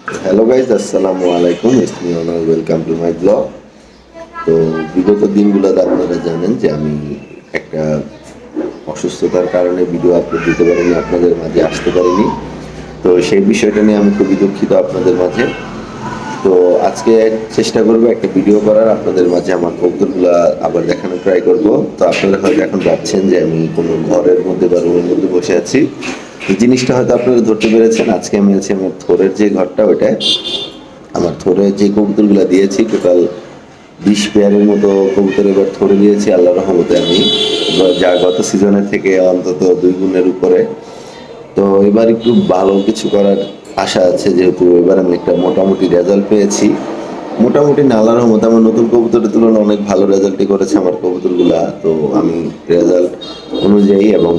Hello guys, আসসালামু আলাইকুম। It's me honour, welcome to my blog. তো বিগত দিনগুলোতে আপনারা জানেন যে আমি একটা অসুস্থতার কারণে ভিডিও আপলোড দিতে পারিনি, আপনাদের মাঝে আসতে পারিনি। তো সেই বিষয়টা নিয়ে আমি খুবই দুঃখিত আপনাদের মাঝে। তো আজকে চেষ্টা করবো একটা ভিডিও করার, আপনাদের মাঝে আমার কবুতরগুলো আবার দেখানোর ট্রাই করব। তো আপনারা হয়তো এখন ভাবছেন যে আমি কোনো ঘরের মধ্যে বা রুমের মধ্যে বসে আছি। এই জিনিসটা হয়তো আপনারা ধরতে পেরেছেন। আজকে আমি আছি আমার থোরের যে ঘরটা, ওইটায় আমার থোরে যে কবুতরগুলো দিয়েছি টোটাল 20 পেয়ারের মতো কবুতর এবার থরে দিয়েছি আল্লাহ রহমতে আমি, যা গত সিজনের থেকে অন্তত 2 গুণের উপরে। তো এবার একটু ভালো কিছু করার আশা আছে, যেহেতু এবার আমি একটা মোটামুটি রেজাল্ট পেয়েছি। মোটামুটি না, আল্লাহর রহমতে আমার নতুন কবুতরের তুলনায় অনেক ভালো রেজাল্টই করেছে আমার কবুতরগুলা। তো আমি রেজাল্ট অনুযায়ী এবং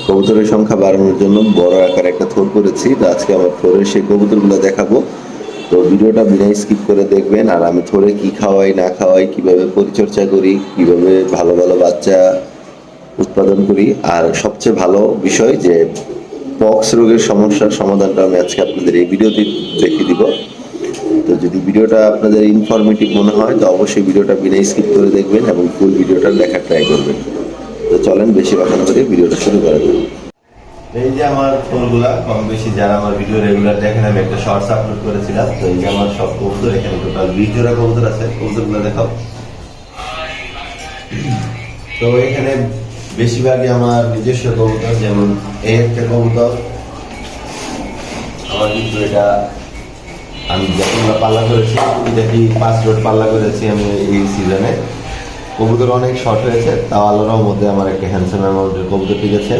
কবুতরের সংখ্যা বাড়ানোর জন্য বড় আকারে একটা থোর করেছি। তো আজকে আমার থোরের সেই কবুতরগুলো দেখাবো। তো ভিডিওটা বিনা স্কিপ করে দেখবেন। আর আমি থোরে কি খাওয়াই না খাওয়াই, কিভাবে পরিচর্যা করি, কিভাবে ভালো ভালো বাচ্চা উৎপাদন করি, আর সবচেয়ে ভালো বিষয় যে পক্স রোগের সমস্যার সমাধানটা আমি আজকে আপনাদের এই ভিডিওতে দেখিয়ে দিব। তো যদি ভিডিওটা আপনাদের ইনফরমেটিভ মনে হয় তো অবশ্যই ভিডিওটা বিনা স্কিপ করে দেখবেন এবং ফুল ভিডিওটা দেখার ট্রাই করবেন। তো চলেন বেশি কথা না করে ভিডিওটা শুরু করা যাক। এই যে আমার ফোনগুলা কম বেশি যারা আমার ভিডিও রেগুলার দেখেন, আমি একটা শর্টস আপলোড করেছিলাম। তো এই যে আমার সব কবুতর, এখানে টোটাল 20 জোড়া কবুতর আছে। কবুতরগুলো দেখাও। তো এখানে বেশিরভাগই আমার নিজস্ব কবুতর, যেমন এই একটা কবুতর আমার, কিন্তু এটা আমি যখন পাল্লা করেছি, এটা কি 5 রোড পাল্লা করেছি আমি এই সিজনে। কবুতর অনেক শর্ট হয়েছে, তাও আল্লাহর মধ্যে আমার একটা হ্যান্ডসাম অ্যামাউন্টের কবুতর টিকেছে।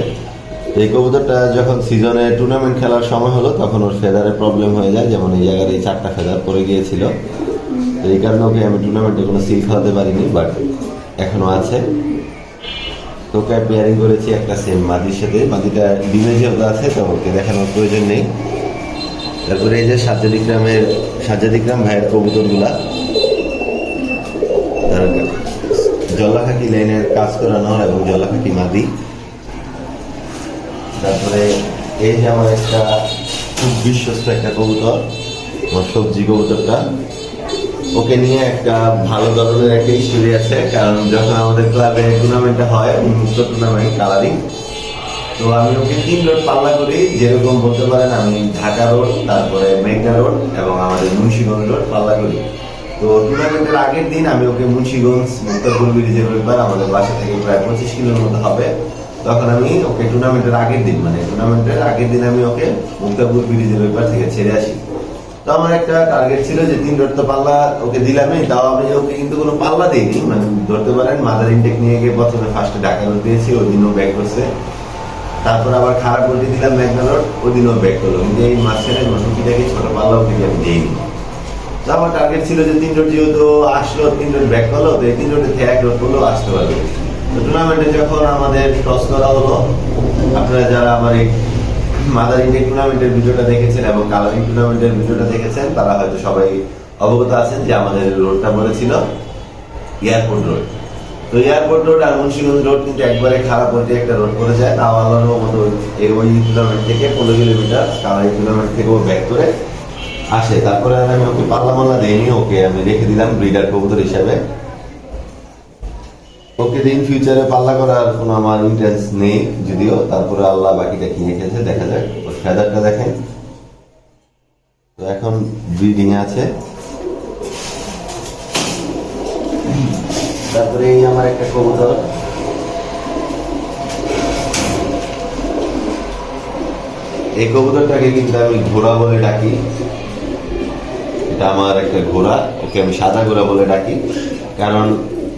এই কবুতরটা যখন সিজনে টুর্নামেন্ট খেলার সময় হলো তখন ওর ফেদারে প্রবলেম হয়ে যায়, যেমন এই জায়গায় এই 4টা ফেদার পড়ে গিয়েছিল। তো এই কারণে ওকে আমি টুর্নামেন্টে কোনো সিল খাওয়াতে পারিনি, বাট এখনো আছে। তো ওকে পেয়ারিং করেছি একটা সেম মাদির সাথে। মাদিটা ডিমে যেহেতু আছে তো ওকে দেখানোর প্রয়োজন নেই। তারপরে এই যে সাজ্জাদ ভাইয়ের কবুতরগুলা, তার জল্লাখাকি লাইনের কাজ করানোর এবং জল্লাখাকি মাদি। তারপরে এই যে আমার একটা খুব বিশ্বস্ত একটা কবুতর, আমার সবজি কবুতরটা। ওকে নিয়ে একটা ভালো ধরনের একটা স্টোরি আছে, কারণ যখন আমাদের ক্লাবে টুর্নামেন্টটা হয়, উন্মুক্ত টুর্নামেন্ট কালারিং, তো আমি ওকে 3 রোড পাল্লা করি। যেরকম বলতে পারেন আমি ঢাকা রোড, তারপরে মেঘনা রোড এবং আমাদের মুন্সিগঞ্জ রোড পাল্লা করি। তো টুর্নামেন্টের আগের দিন আমি ওকে মুন্সিগঞ্জ মুক্তারপুর ব্রিজের রবিবার, আমাদের বাসা থেকে প্রায় 25 কিলোর মতো হবে, তখন আমি ওকে টুর্নামেন্টের আগের দিন আমি ওকে মুক্তারপুর ব্রিজের রবিবার থেকে ছেড়ে আসি। তো আমার একটা টার্গেট ছিল যে 3 রোড তো পাল্লা ওকে দিলামই, তাও আমি ওকে কিন্তু কোনো পাল্লা দিইনি, মানে ধরতে পারেন মাদার ইনটেক নিয়ে গিয়ে প্রথমে ফার্স্টে ঢাকা রোড দিয়েছি, ওই দিনও ব্যাক করছে। তারপর আবার খারাপ রোডে দিলাম মেঘনা রোড, ওই দিনও ব্যাক করলো। কিন্তু এই মাঝখানে নটুকিটাকে ছোট পাল্লা ওকে আমি দিইনি। তো আমার টার্গেট ছিল যে 3 রোড যেহেতু আসলো, 3 রোড ব্যাক করলো, তো এই 3 রোডে থেকে 1 রোড করলেও আসতে পারবে। তো টুর্নামেন্টে যখন আমাদের টস করা হলো, আপনারা যারা আমার এই মাদার ইন্ডিয়া টুর্নামেন্টের ভিডিওটা দেখেছেন এবং কালারিং টুর্নামেন্টের ভিডিওটা দেখেছেন, তারা হয়তো সবাই অবগত আছেন যে আমাদের রোডটা বলেছিল এয়ারপোর্ট রোড। তো এয়ারপোর্ট রোড আর মুন্সিগঞ্জ রোড কিন্তু একবারে খারাপ হতে একটা রোড করে যায়। তাও আল্লাহর মতো ওই টুর্নামেন্ট থেকে 15 কিলোমিটার কালারিং টুর্নামেন্ট থেকে ও ব্যাক করে আসে। তারপরে আমি ওকে পাল্লা মাল্লা দেয়নি, ওকে আমি রেখে দিলাম ব্রিডার কবুতর হিসাবে। ওকে ইন ফিউচারে পাল্লা করার কোনো আমার ইন্টারেস্ট নেই যদিও। তারপরে আল্লাহ বাকিটা কি রেখেছে দেখা যাক। ওর ফেদারটা দেখেন, তো এখন ব্রিডিং আছে। তারপরে এই আমার একটা কবুতর, এই কবুতরটাকে কিন্তু আমি ঘোড়া বলে ডাকি। এটা আমার একটা ঘোড়া, ওকে আমি সাদা ঘোড়া বলে ডাকি, কারণ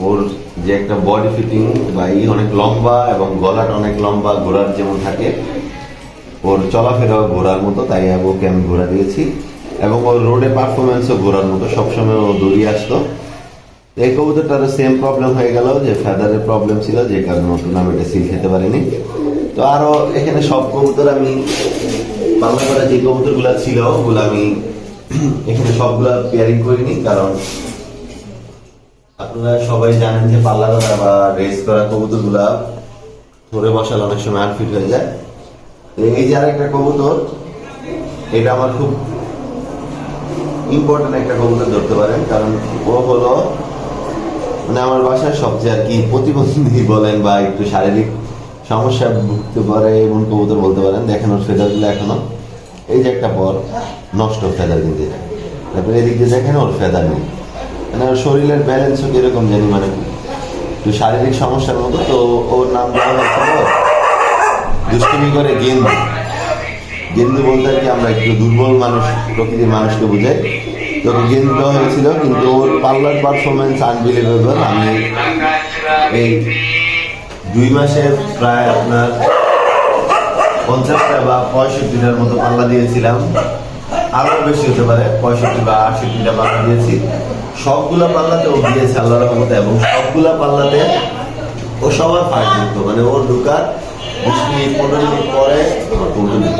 ওর যে একটা বডি ফিটিং বা অনেক লম্বা এবং গলাটা অনেক লম্বা, ঘোড়ার যেমন থাকে, ওর চলাফেরাও ঘোড়ার মতো, তাই ওকে আমি ঘোড়া দিয়েছি। এবং ওর রোডে পারফরমেন্সও ঘোড়ার মতো, সবসময় ও দৌড়িয়ে আসতো। এই কবুতরটারও সেম প্রবলেম হয়ে গেল, যে ফেদারের প্রবলেম ছিল, যে কারণে ও টুর্নামেন্টে সিল খেতে পারেনি। তো আরো এখানে সব কবুতর আমি পাল্লা করা যে কবুতরগুলো ছিল ওগুলো আমি এখানে সবগুলা পেয়ারিং করিনি, কারণ আপনারা সবাই জানেন যে পাল্লা করা বা রেস করা কবুতর গুলা ধরে বসালে অনেক সময় আনফিট হয়ে যায়। এই যে আরেকটা কবুতর, এটা আমার খুব ইম্পর্টেন্ট একটা কবুতর ধরতে পারেন, কারণ ও হলো মানে আমার বাসায় সবচেয়ে আর কি প্রতিবন্ধী বলেন বা একটু শারীরিক সমস্যা ভুগতে পারে এমন কবুতর বলতে পারেন। দেখেন ওর ফেদারগুলো এখনো এই যে একটা পর নষ্ট ফেদার, কিন্তু তারপরে এদিক দিয়ে দেখেন ওর ফেদার নেই, মানে ওর শরীরের ব্যালেন্সও কিরকম জানি, মানে একটু শারীরিক সমস্যার মতো। তো ওর নাম দেওয়া হয়েছিল দুষ্টুমি করে গেন্দু। গেন্দু বলতে আর কি আমরা একটু দুর্বল মানুষ প্রকৃতির মানুষকে বুঝাই, তো গেন্দু দেওয়া হয়েছিল। কিন্তু ওর পার্লার পারফরমেন্স আনবিলিভেবল। আমি এই 2 মাসে প্রায় আপনার 50টা বা 65টার মতো পাল্লা দিয়েছিলাম, আরো বেশি হতে পারে, 65 বা 68টা পাল্লা দিয়েছি। সবগুলা পাল্লাতে ও দিয়েছে আল্লাহর রহমতে, এবং সবগুলা পাল্লাতে ও সবার ফাইট দিত, মানে ওর ঢুকার 20 মিনিট 15 মিনিট পরে আমার কবুতর দিত।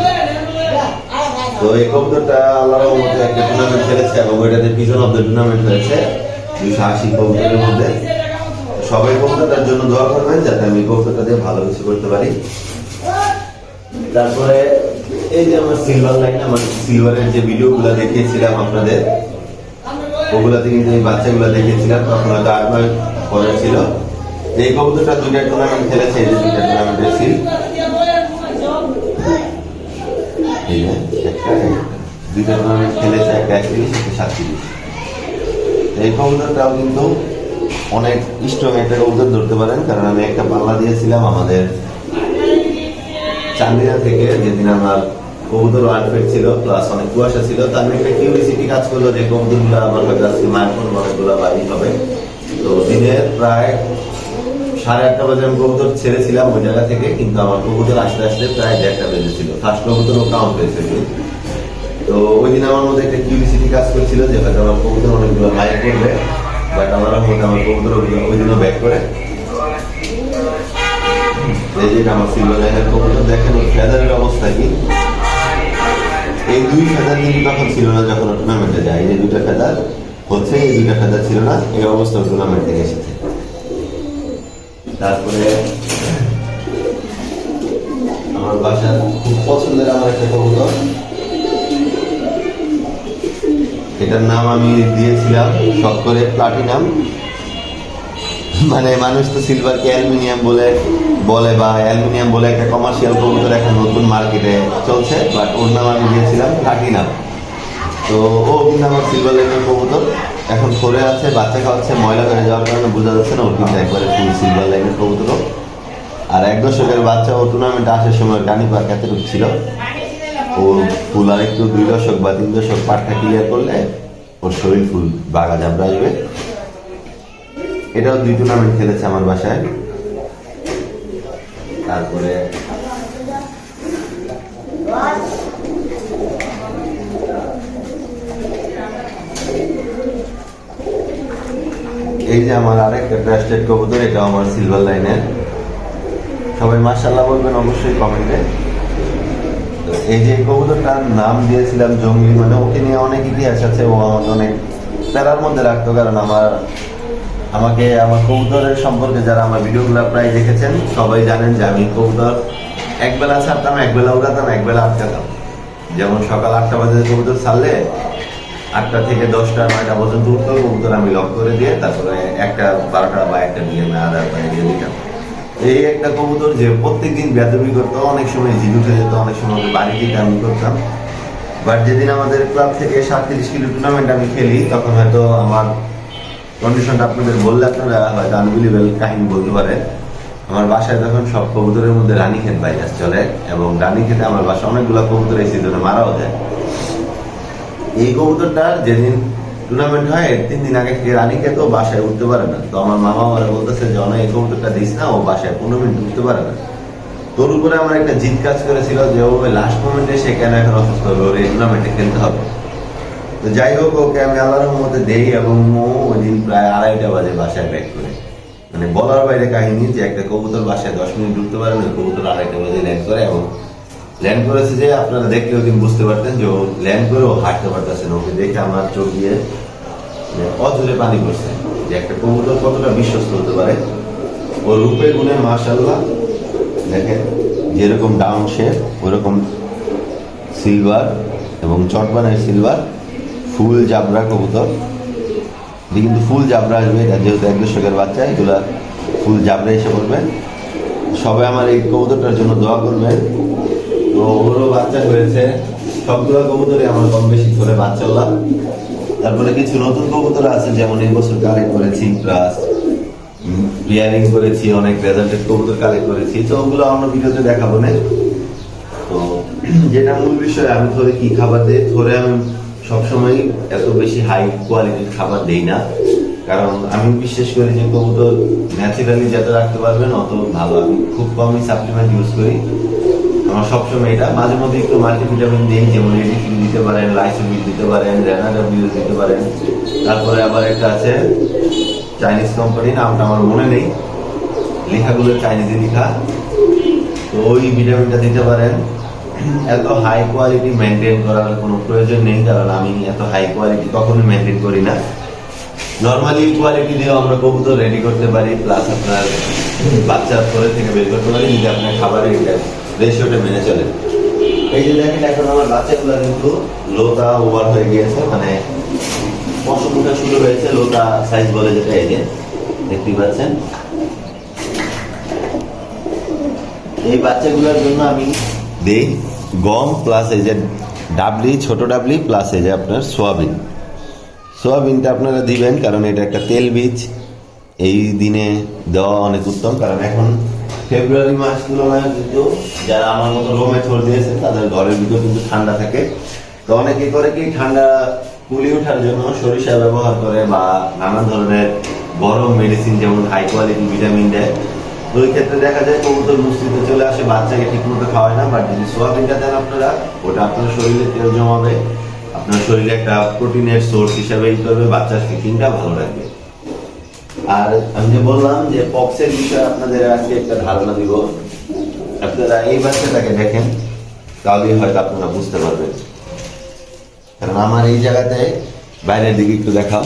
তো এই কবুতরটা আল্লাহর রহমতে একটা টুর্নামেন্ট খেলেছে, এবং ওইটাতে পিজন অফ দ্য টুর্নামেন্ট হয়েছে 280 কবুতরের মধ্যে। সবাই কবুতরটার জন্য দোয়া করবেন যাতে আমি কবুতরটা দিয়ে ভালো কিছু করতে পারি। তারপরে এই যে আমার সিলভার লাইন, আমার সিলভারের যে ভিডিওগুলো দেখিয়েছিলাম আপনাদের, ওগুলাতে কিন্তু এই বাচ্চাগুলো দেখিয়েছিলাম, তখন হয়তো 8 মাস পরে ছিল। এই কবুতরটা 2টা টুর্নামেন্ট খেলেছে, এই যে 2টা টুর্নামেন্টের সিল, এই যে 2টা টুর্নামেন্ট খেলেছে, একটা 31 একটা 37। এই কবুতরটাও কিন্তু অনেক স্ট্রং একটা কবুতর ধরতে পারেন, কারণ আমি একটা পাল্লা দিয়েছিলাম আমাদের চান্দিনা থেকে, যেদিন আমার কবুতর আনফিট ছিল প্লাস অনেক কুয়াশা ছিল। তার একটা কিউরিসিটি কাজ করলো যে কবুতরগুলো আমার হয়তো আজকে মারফোন অনেকগুলো বাড়ি হবে। তো দিনের প্রায় 8:30 বাজে আমি কবুতর ছেড়েছিলাম ওই জায়গা থেকে, কিন্তু আমার কবুতর আসতে আসতে প্রায় 1:30 বেজেছিল। ফার্স্ট কবুতরও কাউন্ট হয়েছে। তো ওই দিন আমার মধ্যে একটা কিউরিসিটি কাজ করছিল যে হয়তো আমার কবুতর অনেকগুলো লাইক করবে, বাট আমার মধ্যে আমার কবুতর ওই দিনও ব্যাক করে। এই যে আমার সিলভার লাইনের কবুতর, দেখেন ওই ফেদারের অবস্থা কি। এই 2 ফেদার কিন্তু তখন ছিল না যখন টুর্নামেন্টে যায়। এই 2টা ফেদার হচ্ছে, এই 2টা ফেদার ছিল না, এই অবস্থা টুর্নামেন্ট থেকে এসেছে। তারপরে আমার বাসার খুব পছন্দের আমার একটা কবুতর, এটার নাম আমি দিয়েছিলাম শখ করে প্লাটিনাম। মানে মানুষ তো সিলভারকে অ্যালুমিনিয়াম বলে বা অ্যালুমিনিয়াম বলে একটা কমার্শিয়াল কবুতর এখন নতুন মার্কেটে চলছে, বাট ওর নাম আমি দিয়েছিলাম প্লাটিনাম। তো ও কিন্তু আমার সিলভার লাইনের কবুতর, এখন ফোরে আছে, বাচ্চা খাওয়াচ্ছে, ময়লা হয়ে যাওয়ার কারণে বোঝা যাচ্ছে না, ওর কিন্তু একবারে ফুল সিলভার লাইনের কবুতর। আর 1 দশকের বাচ্চা ও টুর্নামেন্টে আসার সময় টানি পার্ক এত ছিল, ও ফুল আর একটু 2 দশক বা 3 দশক পাটটা ক্লিয়ার করলে ওর শরীর ফুল বাগা জাবড়া আসবে। এটাও 2 টুর্নামেন্ট খেলেছে আমার বাসায়। তারপরে এই যে আমার আরেকটা ট্রাস্টেড কবুতর, এটাও আমার সিলভার লাইনের। সবাই মাশাআল্লাহ বলবেন অবশ্যই কমেন্টে। এই যে কবুতরটার নাম দিয়েছিলাম জঙ্গলি, মানে ওকে নিয়ে অনেক ইতিহাস আছে। ও আমাকে অনেক প্যারার মধ্যে রাখতো, কারণ আমাকে আমার কবুতরের সম্পর্কে যারা আমার ভিডিওগুলো প্রায় দেখেছেন সবাই জানেন যে আমি কবুতর একবেলা ছাড়তাম, একবেলা উড়াতাম, একবেলা আটকাতাম। যেমন সকাল 8টা বাজে কবুতর ছাড়লে 8টা থেকে 10টা 9টা পর্যন্ত উঠতো কবুতর, আমি লক করে দিয়ে তারপরে 1টা 12টা বা 1টা দিয়ে আমি আদার পায়ে দিয়ে দিতাম। এই একটা কবুতর যে প্রত্যেকদিন বেয়াদবি করতো, অনেক সময় জিদ উঠে যেত, অনেক সময় বাড়ি থেকে আমি করতাম। বাট যেদিন আমাদের ক্লাব থেকে 37 কিলো টুর্নামেন্ট আমি খেলি, তখন হয়তো আমার কন্ডিশনটা আপনাদের বললে আপনারা হয়তো আনবিলিভেবল কাহিনী বলতে পারেন। আমার বাসায় তখন সব কবুতরের মধ্যে রানীক্ষেত ভাইরাস চলে, এবং রানীক্ষেতে আমার বাসায় অনেকগুলো কবুতর এই সিজনে মারাও যায়। এই কবুতরটার যেদিন টুর্নামেন্ট হয় 3 দিন আগে থেকে রানীক্ষেত ও বাসায় উঠতে পারে না। তো আমার মামা আমার বলতেছে যে অনেক এই কবুতরটা দিস না, ও বাসায় 15 মিনিট উঠতে পারে না। তোর উপরে আমার একটা জিদ কাজ করেছিল যে ও লাস্ট মোমেন্টে সে কেন এখন অসুস্থ হবে, ওর এই টুর্নামেন্টে খেলতে হবে। তো যাই হোক, ওকে আমি আল্লাহর রহমতে দেই, এবং ও ওই দিন প্রায় 2:30 বাজে বাসায় ব্যাক করে। মানে বলার বাইরে কাহিনী যে একটা কবুতর বাসায় 10 মিনিট ঢুকতে পারে না, কবুতর 2:30 বাজে ল্যান্ড করে। এবং ল্যান্ড করেছে যে আপনারা দেখলে ওই দিন বুঝতে পারতেন যে ও ল্যান্ড করে ও হাঁটতে পারতেছে না। ওকে দেখে আমার চোখ দিয়ে অজরে পানি পড়ছে যে একটা কবুতর কতটা বিশ্বস্ত হতে পারে। ও রূপে গুণে মাশাআল্লাহ, দেখেন যেরকম ডাউন শেপ ওরকম সিলভার, এবং চটবানের সিলভার ফুল জাবরা কবুতর। এটি কিন্তু ফুল জাবরা আসবে, এটা যেহেতু এক দশকের বাচ্চা, এগুলা ফুল জাবরা এসে পড়বেন। সবাই আমার এই কবুতরটার জন্য দোয়া করবেন। তো ওরও বাচ্চা হয়েছে, সবগুলো কবুতরে আমার কম বেশি করে বাচ্চা হলাম। তারপরে কিছু নতুন কবুতর আছে, যেমন এই বছর কালেক্ট করেছি, প্লাস পেয়ারিং করেছি, অনেক রেজাল্টেড কবুতর কালেক্ট করেছি। তো ওগুলো অন্য ভিডিওতে দেখাবো না। তো যেটা মূল বিষয়, আমি ধরে কি খাবার দিই, ধরে আমি সবসময় এত বেশি হাই কোয়ালিটির খাবার দেই না, কারণ আমি বিশ্বাস করি যে কবুতর ন্যাচারালি যত রাখতে পারবেন অত ভালো। আমি খুব কমই সাপ্লিমেন্ট ইউজ করি, আমার সবসময় এটা। মাঝে মধ্যে একটু মাল্টিভিটামিন দিই, যেমন এডিকিন দিতে পারেন, লাইসোবিট দিতে পারেন, রেনাডাব্লিউ দিতে পারেন। তারপরে আবার একটা আছে চাইনিজ কোম্পানি, নামটা আমার মনে নেই, লেখাগুলো চাইনিজে লেখা, তো ওই ভিটামিনটা দিতে পারেন। এত হাই কোয়ালিটি মেনটেন করার কোনো প্রয়োজন নেই, কারণ আমি এত হাই কোয়ালিটি কখনোই মেনটেন করি না। নর্মালি কোয়ালিটি দিয়েও আমরা কবুতর রেডি করতে পারি, প্লাস আপনার বাচ্চার করে থেকে বের করতে পারি যদি আপনার খাবারের রেশিওটা মেনে চলে। এই যে দেখেন, এখন আমার বাচ্চাগুলো কিন্তু লোতা ওভার হয়ে গিয়েছে, মানে পশম উঠা শুরু হয়েছে, লোতা সাইজ বলে যেটা, এই যে দেখতেই পাচ্ছেন। এই বাচ্চাগুলোর জন্য আমি দেই গম, প্লাস এই যে ডাবলি, ছোট ডাবলি, প্লাস এই যে আপনার সোয়াবিন। সোয়াবিনটা আপনারা দিবেন, কারণ এটা একটা তেল বীজ, এই দিনে দেওয়া অনেক উত্তম। কারণ এখন ফেব্রুয়ারি মাস তুলনায় কিন্তু যারা আমার মতো রোমে থর দিয়েছে, তাদের ঘরের ভিতর কিন্তু ঠান্ডা থাকে। তো অনেকে করে কি, ঠান্ডা কুলি ওঠার জন্য সরিষা ব্যবহার করে, বা নানান ধরনের গরম মেডিসিন, যেমন হাই কোয়ালিটি ভিটামিন দেয়। তো ওই ক্ষেত্রে দেখা যায় কবুতর মুস্তিতে চলে আসে, বাচ্চাকে ঠিক মতো খাওয়ায় না। বাট যদি সোয়াবিনটা দেন আপনারা, ওটা আপনার শরীরে তেল জমাবে, আপনার শরীরে একটা প্রোটিনের সোর্স হিসাবে ই করবে, বাচ্চার ফিটিংটা ভালো রাখবে। আর আমি যে বললাম যে পক্সের বিষয়ে আপনাদের আজকে একটা ধারণা দিব। আপনারা এই বাচ্চাটাকে দেখেন, তাহলেই হয়তো আপনারা বুঝতে পারবেন। কারণ আমার এই জায়গাতে বাইরের দিকে একটু দেখাও,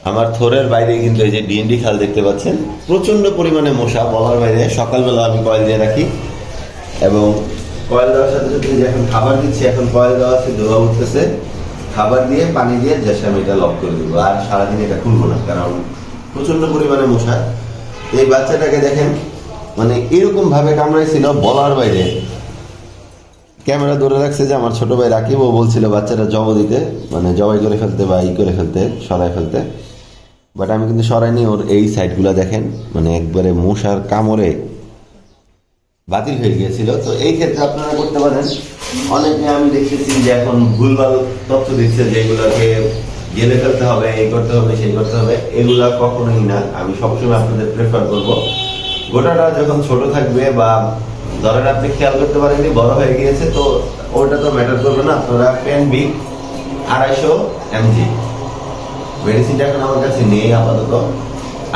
আমার থোরের বাইরে কিন্তু এই যে ডিএনডি খাল দেখতে পাচ্ছেন, প্রচন্ড পরিমাণে মশা বলার বাইরে। সকালবেলা আমি কয়েল দিয়ে রাখি, এবং কয়েল দেওয়ার সাথে সাথে যে এখন খাবার দিচ্ছি, এখন কয়েল দেওয়া আছে, ধোয়া উঠতেছে, খাবার দিয়ে পানি দিয়ে জাস্ট আমি এটা লক করে দেবো, আর সারাদিন এটা খুলবো না, কারণ প্রচন্ড পরিমাণে মশা। এই বাচ্চাটাকে দেখেন, মানে এরকম ভাবে কামড়াইছিল বলার বাইরে। ক্যামেরা ধরে রাখছে যে আমার ছোট ভাই রাকিব, ও বলছিল বাচ্চাটা জব দিতে, মানে জবাই করে ফেলতে বা ই করে ফেলতে, সরাই ফেলতে। বাট আমি কিন্তু সরাইনি। ওর এই সাইডগুলো দেখেন, মানে একবারে মশার কামড়ে বাতিল হয়ে গিয়েছিল। তো এই ক্ষেত্রে আপনারা করতে পারেন, অনেকে আমি দেখতেছি যে এখন ভুলভাল তথ্য দিচ্ছে, যেগুলোকে গেলে ফেলতে হবে, এই করতে হবে, সেই করতে হবে, এগুলা কখনোই না। আমি সবসময় আপনাদের প্রেফার করব, গোটাটা যখন ছোট থাকবে, বা ধরেন আপনি খেয়াল করতে পারেননি বড় হয়ে গিয়েছে, তো ওটা তো ম্যাটার করবে না। আপনারা পেনবিক 250 mg মেডিসিনটা এখন আমার কাছে নেই আপাতত।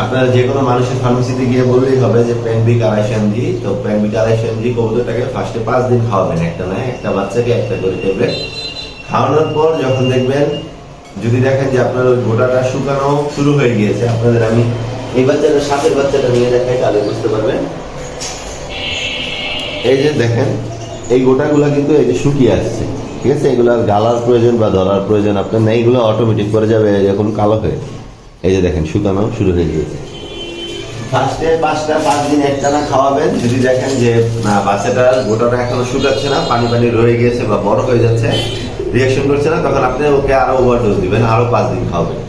আপনারা যে কোনো মানুষের ফার্মেসিতে গিয়ে বললেই হবে যে পেনবিক 250 mg। তো পেনবিক 250 mg কবুতরটাকে ফার্স্টে 5 দিন খাওয়াবেন, একটা নয়, একটা বাচ্চাকে একটা করে ট্যাবলেট খাওয়ানোর পর যখন দেখবেন, যদি দেখেন যে আপনার ওই গোটাটা শুকানো শুরু হয়ে গিয়েছে, আপনাদের আমি এই বাচ্চাটা, সাথের বাচ্চাটা নিয়ে দেখাই, তাহলে বুঝতে পারবেন। এই যে দেখেন, এই গোটাগুলা কিন্তু এই যে শুকিয়ে আসছে, ঠিক আছে? এগুলো গালার প্রয়োজন বা ধরার প্রয়োজন আপনার নেই, এগুলো অটোমেটিক করে যাবে যখন কালো হয়ে। এই যে দেখেন, শুকানো শুরু হয়ে গিয়েছে। ফার্স্টে 5 দিন একটানা খাওয়াবেন। যদি দেখেন যে না, বাচ্চাটার গোটাটা এখনো শুকাচ্ছে না, পানি পানি রয়ে গিয়েছে বা বড় হয়ে যাচ্ছে, রিয়াকশন করছে না, তখন আপনি ওকে আরো ওভারডোজ দিবেন, আরো 5 দিন খাওয়াবেন।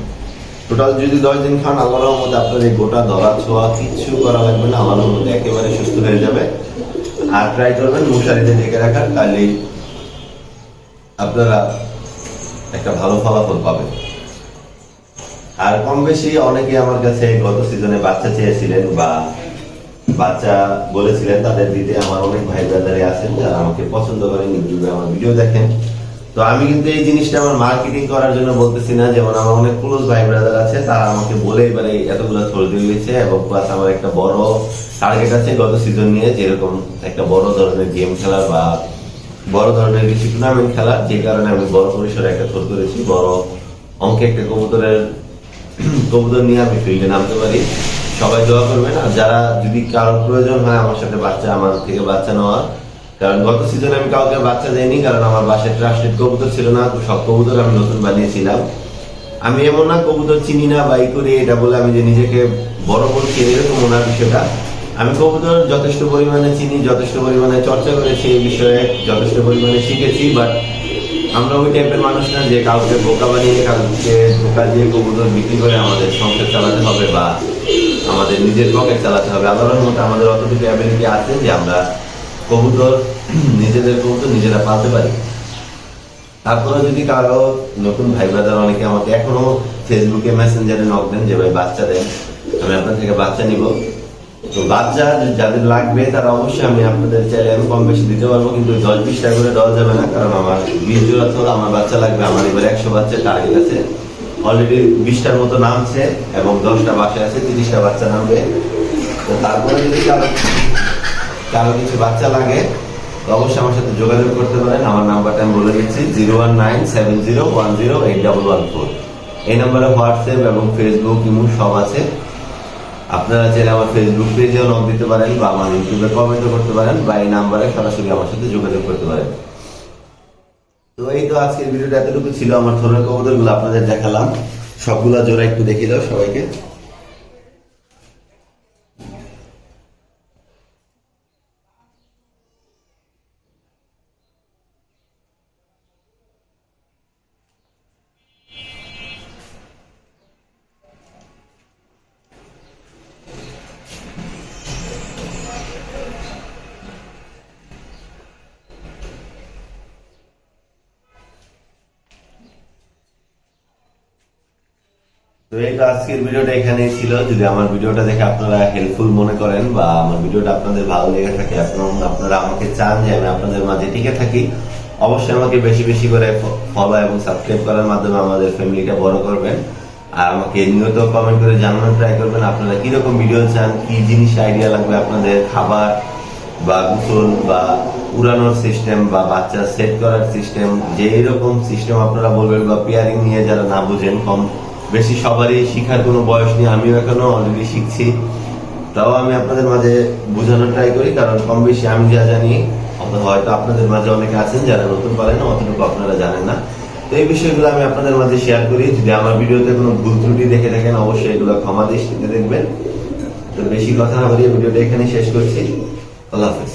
টোটাল যদি 10 দিন খান, আল্লাহর মধ্যে আপনার এই গোটা ধরা ছোঁয়া কিচ্ছু করা লাগবে না, আল্লাহর মধ্যে একেবারে সুস্থ হয়ে যাবে। আর ট্রাই করবেন মশারিতে ঢেকে রাখার, তাহলে আপনারা একটা ভালো ফলাফল পাবেন। আর কম বেশি অনেকে আমার কাছে গত সিজনে বাচ্চা চেয়েছিলেন বা বাচ্চা বলেছিলেন, তাদের দিতে আমার অনেক ভাই ব্রাদারে আছেন যারা আমাকে পছন্দ করেন, ইউটিউবে আমার ভিডিও দেখেন। তো আমি কিন্তু এই জিনিসটা আমার মার্কেটিং করার জন্য বলতেছি না। যেমন আমার অনেক ক্লোজ ভাই ব্রাদার আছে, তারা আমাকে বলে এবারে এতগুলো থ্রো দিয়ে দিয়েছে, এবং প্লাস আমার একটা বড় টার্গেট আছে গত সিজন নিয়ে, যেরকম একটা বড় ধরনের গেম খেলার বা বড় ধরনের কিছু টুর্নামেন্ট খেলার, যে কারণে আমি বড় পরিসরে একটা থ্রো করেছি, বড় অঙ্কে একটা কবুতর নিয়ে আমি ফিল্ডে নামতে পারি। সবাই দোয়া করবেন। আর যারা যদি কারোর প্রয়োজন হয় আমার সাথে আমার থেকে বাচ্চা নেওয়ার, কারণ গত সিজনে আমি কাউকে বাচ্চা দেইনি, কারণ আমার বাসায় ট্রাস্টেড কবুতর ছিল না, সব কবুতর আমি নতুন বানিয়েছিলাম। আমি এমন না কবুতর চিনি না বা করি এটা বলে আমি যে নিজেকে বড় বলছি এরকম ওনার বিষয়টা। আমি কবুতর যথেষ্ট পরিমাণে চিনি, যথেষ্ট পরিমাণে চর্চা করেছি, এই বিষয়ে যথেষ্ট পরিমাণে শিখেছি। বাট আমরা ওই টাইপের মানুষ না যে কাউকে বোকা বানিয়ে কাউকে ধোকা দিয়ে কবুতর বিক্রি করে আমাদের সংসার চালাতে হবে বা আমাদের নিজের পকেট চালাতে হবে। আল্লাহর মতো আমাদের অতটুকু অ্যাবিলিটি আছে যে আমরা কবুতর নিজেদের কবুতর নিজেরা পালতে পারি। তারপরে যদি কারো নতুন ভাই ব্রাদার অনেকে আমাকে এখনো ফেসবুকে মেসেঞ্জারে নক দেন যে ভাই বাচ্চা দেন, আমি আপনার থেকে বাচ্চা নিব, তো বাচ্চা যাদের লাগবে তারা অবশ্যই আমি আপনাদের চাইলে আমি কম বেশি দিতে পারবো, কিন্তু 10-20 টাকা করে দেওয়া যাবে না, কারণ আমার 20 জোড়া তো আমার বাচ্চা লাগবে। আমার এবার 100 বাচ্চার টার্গেট আছে, অলরেডি 20টার মতো নামছে এবং 10টা বাসায় আছে, 30টা বাচ্চা নামবে। তো তারপরে যদি কারো কিছু বাচ্চা লাগে অবশ্যই আমার সাথে যোগাযোগ করতে পারেন। আমার নাম্বারটা আমি বলে দিচ্ছি 01970108114। এই নাম্বারে হোয়াটসঅ্যাপ এবং ফেসবুক ইমো সব আছে। আপনারা চাইলে আমার ফেসবুক পেজেও নক দিতে পারেন বা আমার ইউটিউবে কমেন্টও করতে পারেন বা এই নাম্বারে সরাসরি আমার সাথে যোগাযোগ করতে পারেন। তো এই তো আজকের ভিডিওটা এতটুকু ছিল। আমার থোরের কবুতরগুলো আপনাদের দেখালাম, সবগুলা জোড়া একটু দেখিয়ে দাও সবাইকে। তো এই তো আজকের ভিডিওটা এখানেই ছিল। যদি আমার ভিডিওটা দেখে আপনারা হেল্পফুল মনে করেন বা আমার ভিডিওটা আপনাদের ভালো লেগে থাকে, আপনারা আমাকে চান যে আমি আপনাদের মাঝে টিকে থাকি, অবশ্যই আমাকে বেশি বেশি করে ফলো এবং সাবস্ক্রাইব করার মাধ্যমে আমাদের ফ্যামিলিটা বড় করবেন। আর আমাকে নিয়মিত কমেন্ট করে জানানোর ট্রাই করবেন আপনারা কিরকম ভিডিও চান, কি জিনিস আইডিয়া লাগবে আপনাদের, খাবার বা গোসল বা উড়ানোর সিস্টেম বা বাচ্চা সেট করার সিস্টেম, যে এরকম সিস্টেম আপনারা বলবেন বা পেয়ারিং নিয়ে যারা না বুঝেন, কম বেশি সবারই শিখার কোনো বয়স নেই, আমিও এখনো অলরেডি শিখছি, তাও আমি আপনাদের মাঝে বোঝানোর ট্রাই করি, কারণ কম বেশি আমি যা জানি হয়তো আপনাদের মাঝে অনেকে আছেন যারা নতুন পারেন না, অতটুকু আপনারা জানেন না। তো এই বিষয়গুলো আমি আপনাদের মাঝে শেয়ার করি। যদি আমার ভিডিওতে কোনো ভুল ত্রুটি দেখে থাকেন অবশ্যই এগুলো ক্ষমা দৃষ্টিতে দেখবেন। তো বেশি কথা না বলিয়ে ভিডিওটা এখানে শেষ করছি। আল্লাহ হাফেজ।